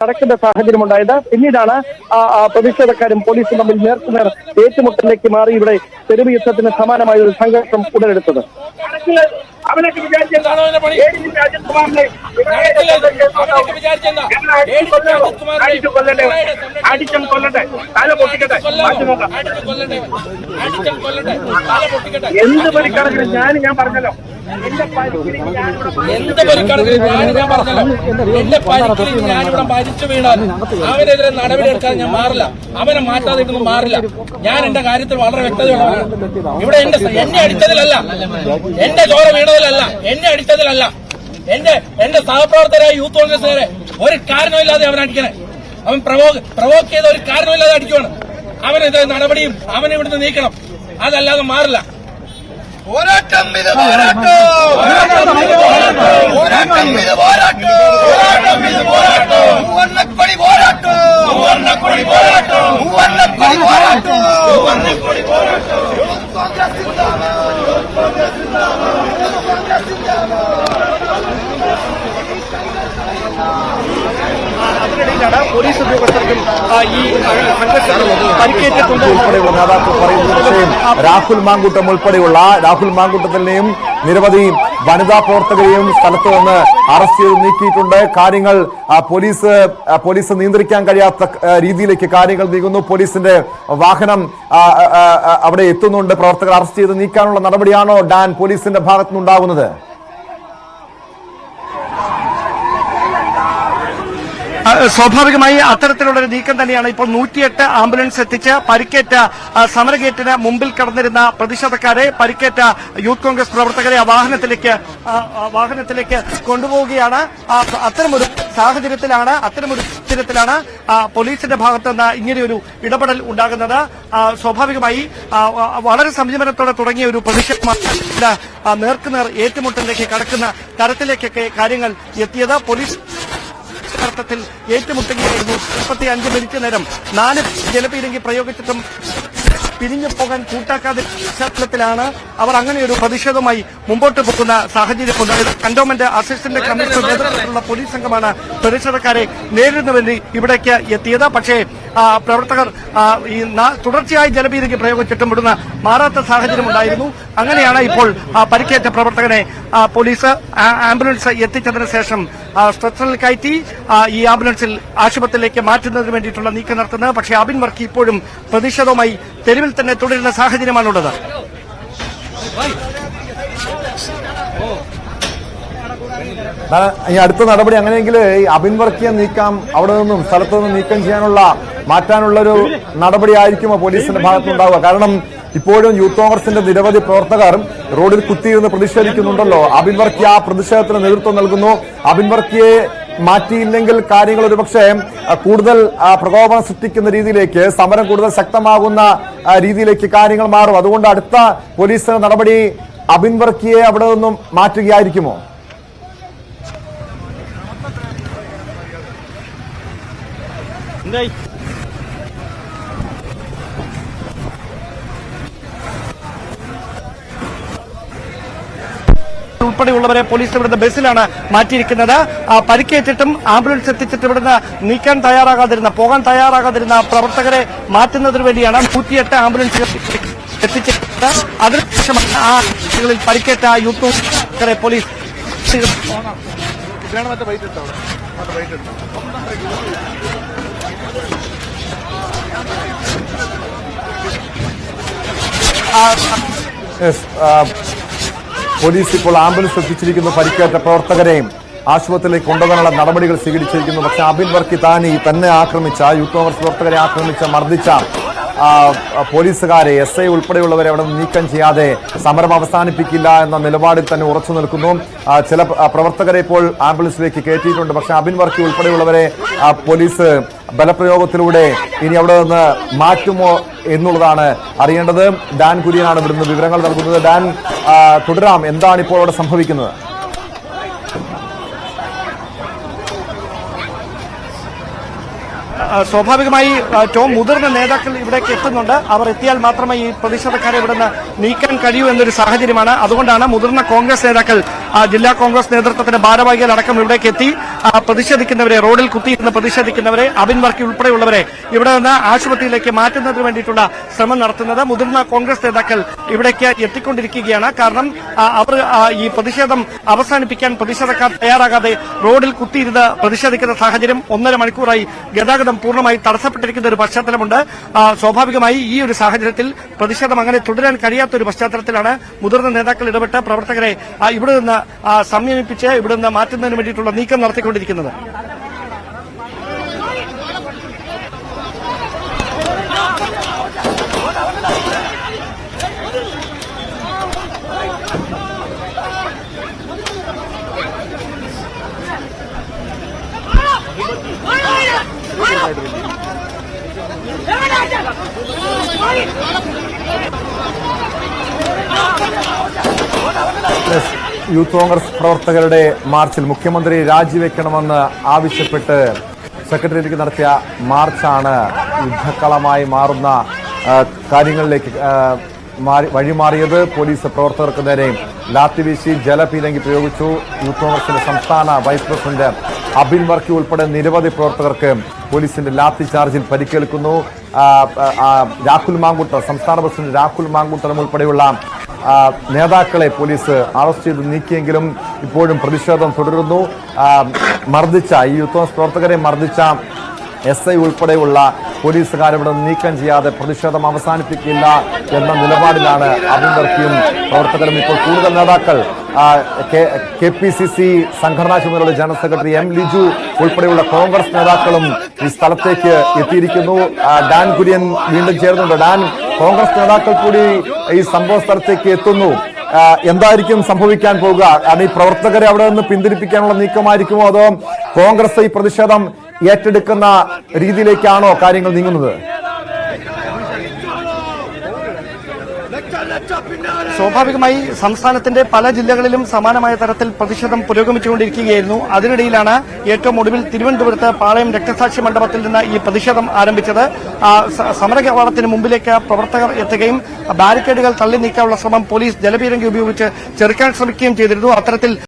നടക്കുന്ന സാഹചര്യമുണ്ടായത്. പിന്നീടാണ് പ്രതിഷേധക്കാരും പോലീസും തമ്മിൽ നേർക്കുനേർ ഏറ്റുമുട്ടലിലേക്ക് മാറി ഇവിടെ തെരുവ് യുദ്ധത്തിന് സമാനമായ ഒരു സംഘർഷം ഉടലെടുത്തത്. എന്ത് പരിക്കണക്കിന് ഞാൻ പറഞ്ഞല്ലോ, എന്റെ പരിക്കിൽ ഞാനിവിടെ മരിച്ചു വീണാൽ അവനെതിരെ നടപടിയെടുക്കാൻ ഞാൻ മാറില്ല, അവനെ മാറ്റാതിട്ടൊന്നും മാറില്ല. ഞാൻ എന്റെ കാര്യത്തിൽ വളരെ വ്യക്തതയുള്ളവരാണ്. ഇവിടെ എന്നെ അടിച്ചതിലല്ല, എന്റെ ചോര വീണതിലല്ല, എന്നെ അടിച്ചതിലല്ല, എന്റെ സഹപ്രവർത്തകരായ യൂത്ത് കോൺഗ്രസുകാരെ ഒരു കാരണമില്ലാതെ അവൻ അടിക്കണേ. അവൻ പ്രവോക്ക് ചെയ്ത ഒരു കാരണമില്ലാതെ അടിക്കുവാണ്. അവനെതിരെ നടപടിയും അവനെ ഇവിടുന്ന് നീക്കണം, അതല്ലാതെ മാറില്ല. പോരാട്ടം ഇത് പോരാട്ടം, പോരാട്ടം ഇത് പോരാട്ടം, പോരാട്ടം ഇത് പോരാട്ടം, മൂവർണ്ണക്കൊടി പോരാട്ടം, മൂവർണ്ണക്കൊടി പോരാട്ടം, മൂവർണ്ണക്കൊടി പോരാട്ടം, മൂവർണ്ണക്കൊടി പോരാട്ടം. കോൺഗ്രസ് സിന്ദാബാദ്, കോൺഗ്രസ് സിന്ദാബാദ്, കോൺഗ്രസ് അതിനിടയിലാണ് പോലീസ് ഉദ്യോഗസ്ഥർക്കും ഈ സംഘർഷത്തിൽ പരിക്കേറ്റിട്ടുണ്ട് ഉൾപ്പെടെയുള്ള നേതാക്കൾ പറയുന്ന വിഷയം. രാഹുൽ മാങ്കൂട്ടത്തിനെയും നിരവധി വനിതാ പ്രവർത്തകരെയും സ്ഥലത്ത് നിന്ന് അറസ്റ്റ് ചെയ്ത് നീക്കിയിട്ടുണ്ട്. കാര്യങ്ങൾ പോലീസ് നിയന്ത്രിക്കാൻ കഴിയാത്ത രീതിയിലേക്ക് കാര്യങ്ങൾ നീങ്ങുന്നു. പോലീസിന്റെ വാഹനം അവിടെ എത്തുന്നുണ്ട്. പ്രവർത്തകർ അറസ്റ്റ് ചെയ്ത് നീക്കാനുള്ള നടപടിയാണോ ഡാൻ പോലീസിന്റെ ഭാഗത്തുനിന്നുണ്ടാകുന്നത്? സ്വാഭാവികമായി അത്തരത്തിലുള്ള ഒരു നീക്കം തന്നെയാണ്. ഇപ്പോൾ 108 ആംബുലൻസ് എത്തിച്ച് പരിക്കേറ്റ സമരഗേറ്റിന് മുമ്പിൽ കടന്നിരുന്ന പ്രതിഷേധക്കാരെ, പരിക്കേറ്റ യൂത്ത് കോൺഗ്രസ് പ്രവർത്തകരെ വാഹനത്തിലേക്ക് കൊണ്ടുപോവുകയാണ്. അത്തരമൊരു സാഹചര്യത്തിലാണ് പോലീസിന്റെ ഭാഗത്തുനിന്ന് ഇങ്ങനെയൊരു ഇടപെടൽ ഉണ്ടാകുന്നത്. സ്വാഭാവികമായി വളരെ സംയമനത്തോടെ തുടങ്ങിയ ഒരു പ്രതിഷേധമാണ് നേർക്കുനേർ ഏറ്റുമുട്ടലിലേക്ക് കടക്കുന്ന തരത്തിലേക്കൊക്കെ കാര്യങ്ങൾ എത്തിയത്. പോലീസ് ത്തിൽ ഏറ്റുമുട്ടുകയായിരുന്നു. 35 മിനിറ്റ് നേരം 4 ജലപീരങ്കി പ്രയോഗിച്ചിട്ടും പിരിഞ്ഞു പോകാൻ കൂട്ടാക്കാതെ പശ്ചാത്തലത്തിലാണ് അവർ അങ്ങനെയൊരു പ്രതിഷേധവുമായി മുമ്പോട്ട് പോകുന്ന സാഹചര്യമുണ്ടായത്. കന്റോൺമെന്റ് അസിസ്റ്റന്റ് കമ്മീഷണർ നേതൃത്വത്തിലുള്ള പോലീസ് സംഘമാണ് പ്രതിഷേധക്കാരെ നേരിടുന്ന വേണ്ടി ഇവിടേക്ക് എത്തിയത്. പക്ഷേ പ്രവർത്തകർ തുടർച്ചയായി ജലപീരങ്കി പ്രയോഗിച്ചിട്ടും ഇവിടുന്ന് മാറാത്ത സാഹചര്യമുണ്ടായിരുന്നു. അങ്ങനെയാണ് ഇപ്പോൾ പരിക്കേറ്റ പ്രവർത്തകനെ പോലീസ് ആംബുലൻസ് എത്തിച്ചതിന് ശേഷം സ്ട്രെച്ചറിൽ കയറ്റി ഈ ആംബുലൻസിൽ ആശുപത്രിയിലേക്ക് മാറ്റുന്നതിന് വേണ്ടിയിട്ടുള്ള നീക്കം നടത്തുന്നത്. പക്ഷേ അബിൻ വർക്കി ഇപ്പോഴും പ്രതിഷേധവുമായി തെരുവിൽ തന്നെ തുടരുന്ന സാഹചര്യമാണുള്ളത്. ഈ അടുത്ത നടപടി അങ്ങനെയെങ്കിൽ ഈ അബിൻ വർക്കിയെ നീക്കാം, അവിടെ നിന്നും സ്ഥലത്തു നിന്നും നീക്കം മാറ്റാനുള്ള ഒരു നടപടി ആയിരിക്കുമോ പോലീസിന്റെ ഭാഗത്തുണ്ടാവുക? കാരണം ഇപ്പോഴും യൂത്ത് കോൺഗ്രസിന്റെ നിരവധി പ്രവർത്തകർ റോഡിൽ കുത്തിയിരുന്ന് പ്രതിഷേധിക്കുന്നുണ്ടല്ലോ. അബിൻ വർക്കി ആ പ്രതിഷേധത്തിന് നേതൃത്വം നൽകുന്നു. അബിൻ വർക്കിയെ മാറ്റിയില്ലെങ്കിൽ കാര്യങ്ങൾ ഒരുപക്ഷെ കൂടുതൽ പ്രകോപനം സൃഷ്ടിക്കുന്ന രീതിയിലേക്ക്, സമരം കൂടുതൽ ശക്തമാകുന്ന രീതിയിലേക്ക് കാര്യങ്ങൾ മാറും. അതുകൊണ്ട് അടുത്ത പോലീസിന്റെ നടപടി അബിൻ വർക്കിയെ അവിടെ നിന്നും മാറ്റുകയായിരിക്കുമോ? ഉൾപ്പെടെയുള്ളവരെ പോലീസ് ഇവിടുന്ന് ബസ്സിലാണ് മാറ്റിയിരിക്കുന്നത്. പരിക്കേറ്റിട്ടും ആംബുലൻസ് എത്തിച്ചിട്ട് ഇവിടുന്ന് പോകാൻ തയ്യാറാകാതിരുന്ന പ്രവർത്തകരെ മാറ്റുന്നതിന് വേണ്ടിയാണ് 108 ആംബുലൻസ് എത്തിച്ചിട്ട്. അതിനുശേഷമാണ് ആ പരിക്കേറ്റ യൂത്ത് കോൺഗ്രസുകാരെ പോലീസ് പോലീസ് ഇപ്പോൾ ആംബുലൻസ് എത്തിച്ചിരിക്കുന്നു. പരിക്കേറ്റ പ്രവർത്തകരെയും ആശുപത്രിയിലേക്ക് കൊണ്ടുപോകാനുള്ള നടപടികൾ സ്വീകരിച്ചിരിക്കുന്നു. പക്ഷെ അബിൻ വർക്കി തന്നെ ആക്രമിച്ച, യൂത്ത് കോൺഗ്രസ് പ്രവർത്തകരെ ആക്രമിച്ച, മർദ്ദിച്ച പോലീസുകാരെ, SI ഉൾപ്പെടെയുള്ളവരെ അവിടെ നീക്കം ചെയ്യാതെ സമരം അവസാനിപ്പിക്കില്ല എന്ന നിലപാടിൽ തന്നെ ഉറച്ചു നിൽക്കുന്നു. ചില പ്രവർത്തകരെ ഇപ്പോൾ ആംബുലൻസിലേക്ക് കയറ്റിയിട്ടുണ്ട്. പക്ഷെ അബിൻ വർക്കി ഉൾപ്പെടെയുള്ളവരെ പോലീസ് ബലപ്രയോഗത്തിലൂടെ ഇനി അവിടെ നിന്ന് മാറ്റുമോ എന്നുള്ളതാണ് അറിയേണ്ടത്. ഡാൻ കുര്യനാണ് ഇവിടുന്ന് വിവരങ്ങൾ നൽകുന്നത്. ഡാൻ, തുടരാം. എന്താണ് ഇപ്പോൾ അവിടെ സംഭവിക്കുന്നത്? സ്വാഭാവികമായി ടോം മുതിർന്ന നേതാക്കൾ ഇവിടേക്ക് എത്തുന്നുണ്ട്. അവർ എത്തിയാൽ മാത്രമേ ഈ പ്രതിഷേധക്കാരെ ഇവിടുന്ന് നീക്കാൻ കഴിയൂ എന്നൊരു സാഹചര്യമാണ്. അതുകൊണ്ടാണ് മുതിർന്ന കോൺഗ്രസ് നേതാക്കൾ, ജില്ലാ കോൺഗ്രസ് നേതൃത്വത്തിന്റെ ഭാരവാഹികൾ അടക്കം ഇവിടേക്ക് എത്തി പ്രതിഷേധിക്കുന്നവരെ, റോഡിൽ കുത്തിയിരുന്ന് പ്രതിഷേധിക്കുന്നവരെ, അബിൻ വർക്കി ഉൾപ്പെടെയുള്ളവരെ ഇവിടെ നിന്ന് ആശുപത്രിയിലേക്ക് മാറ്റുന്നതിന് വേണ്ടിയിട്ടുള്ള ശ്രമം നടത്തുന്നത്. മുതിർന്ന കോൺഗ്രസ് നേതാക്കൾ ഇവിടേക്ക് എത്തിക്കൊണ്ടിരിക്കുകയാണ്. കാരണം അവർ ഈ പ്രതിഷേധം അവസാനിപ്പിക്കാൻ പ്രതിഷേധക്കാർ തയ്യാറാകാതെ റോഡിൽ കുത്തിയിരുന്ന് പ്രതിഷേധിക്കുന്ന സാഹചര്യം 1.5 മണിക്കൂറായി ഗതാഗതം പൂർണ്ണമായി തടസ്സപ്പെട്ടിരിക്കുന്ന ഒരു പശ്ചാത്തലമുണ്ട്. സ്വാഭാവികമായി ഈ ഒരു സാഹചര്യത്തിൽ പ്രതിഷേധം അങ്ങനെ തുടരാൻ കഴിയാത്ത ഒരു പശ്ചാത്തലത്തിലാണ് മുതിർന്ന നേതാക്കൾ ഇടപെട്ട് പ്രവർത്തകരെ ഇവിടെ നിന്ന് സംയമിപ്പിച്ച് ഇവിടെ നിന്ന് മാറ്റുന്നതിന് വേണ്ടിയിട്ടുള്ള നീക്കം നടത്തിക്കൊണ്ടിരിക്കുന്നത്. യൂത്ത് കോൺഗ്രസ് പ്രവർത്തകരുടെ മാർച്ചിൽ മുഖ്യമന്ത്രി രാജിവെക്കണമെന്ന് ആവശ്യപ്പെട്ട് സെക്രട്ടേറിയറ്റിലേക്ക് നടത്തിയ മാർച്ചാണ് യുദ്ധക്കളമായി മാറുന്ന കാര്യങ്ങളിലേക്ക് വഴിമാറിയത്. പോലീസ് പ്രവർത്തകർക്ക് നേരെ ലാത്തിവീശി, ജലപീരങ്കി പ്രയോഗിച്ചു. യൂത്ത് കോൺഗ്രസിന്റെ സംസ്ഥാന വൈസ് പ്രസിഡന്റ് അബിൻ വർക്കി ഉൾപ്പെടെ നിരവധി പ്രവർത്തകർക്ക് പോലീസിന്റെ ലാത്തി ചാർജിൽ പരിക്കേൽക്കുന്നു. രാഹുൽ മാങ്കൂട്ടർ, സംസ്ഥാന പ്രസിഡന്റ് രാഹുൽ മാങ്കൂട്ടറും ഉൾപ്പെടെയുള്ള നേതാക്കളെ പോലീസ് അറസ്റ്റ് ചെയ്ത് നീക്കിയെങ്കിലും ഇപ്പോഴും പ്രതിഷേധം തുടരുന്നു. മർദ്ദിച്ച ഈ യൂത്ത് കോൺഗ്രസ് പ്രവർത്തകരെ മർദ്ദിച്ച SI ഉൾപ്പെടെയുള്ള പോലീസുകാരിവിടെ നീക്കം ചെയ്യാതെ പ്രതിഷേധം അവസാനിപ്പിക്കില്ല എന്ന നിലപാടിലാണ് അബിൻ വർക്കിയും പ്രവർത്തകരും. ഇപ്പോൾ കൂടുതൽ നേതാക്കൾ KPCC സംഘടനാ ചുമതലയുള്ള ജനറൽ സെക്രട്ടറി M ലിജു ഉൾപ്പെടെയുള്ള കോൺഗ്രസ് നേതാക്കളും ഈ സ്ഥലത്തേക്ക് എത്തിയിരിക്കുന്നു. ഡാൻ കുര്യൻ വീണ്ടും ചേർന്നുണ്ട്. ഡാൻ, കോൺഗ്രസ് നേതാക്കൾ കൂടി ഈ സംഭവ സ്ഥലത്തേക്ക് എത്തുന്നു. എന്തായിരിക്കും സംഭവിക്കാൻ പോകുക? കാരണം ഈ പ്രവർത്തകരെ അവിടെ നിന്ന് പിന്തിരിപ്പിക്കാനുള്ള നീക്കമായിരിക്കുമോ, അതോ കോൺഗ്രസ് ഈ പ്രതിഷേധം ഏറ്റെടുക്കുന്ന രീതിയിലേക്കാണോ കാര്യങ്ങൾ നീങ്ങുന്നത്? സ്വാഭാവികമായി സംസ്ഥാനത്തിന്റെ പല ജില്ലകളിലും സമാനമായ തരത്തിൽ പ്രതിഷേധം പുരോഗമിച്ചുകൊണ്ടിരിക്കുകയായിരുന്നു. അതിനിടയിലാണ് ഏറ്റവും ഒടുവിൽ തിരുവനന്തപുരത്ത് പാളയം രക്തസാക്ഷി മണ്ഡപത്തിൽ നിന്ന് ഈ പ്രതിഷേധം ആരംഭിച്ചത്. സമരകവാടത്തിന് മുമ്പിലേക്ക് പ്രവർത്തകർ എത്തുകയും ബാരിക്കേഡുകൾ തള്ളി നീക്കാനുള്ള ശ്രമം പോലീസ് ജലപീരങ്കി ഉപയോഗിച്ച് ചെറുക്കാൻ ശ്രമിക്കുകയും ചെയ്തിരുന്നു. അത്തരത്തിൽ